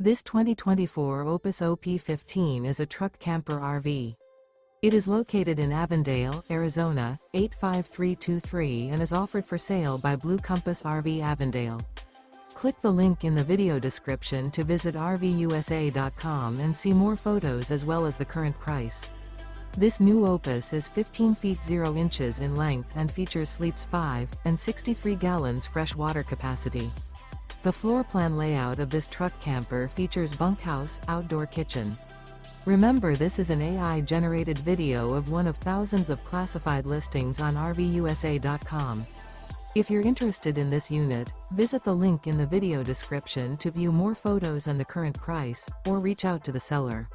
This 2024 OPUS OP15 is a truck camper RV. It is located in Avondale, Arizona, 85323 and is offered for sale by Blue Compass RV Avondale. Click the link in the video description to visit RVUSA.com and see more photos as well as the current price. This new OPUS is 15 feet 0 inches in length and features sleeps 5 and 63 gallons fresh water capacity. The floor plan layout of this truck camper features bunkhouse, outdoor kitchen. Remember, this is an AI-generated video of one of thousands of classified listings on RVUSA.com. If you're interested in this unit, visit the link in the video description to view more photos and the current price, or reach out to the seller.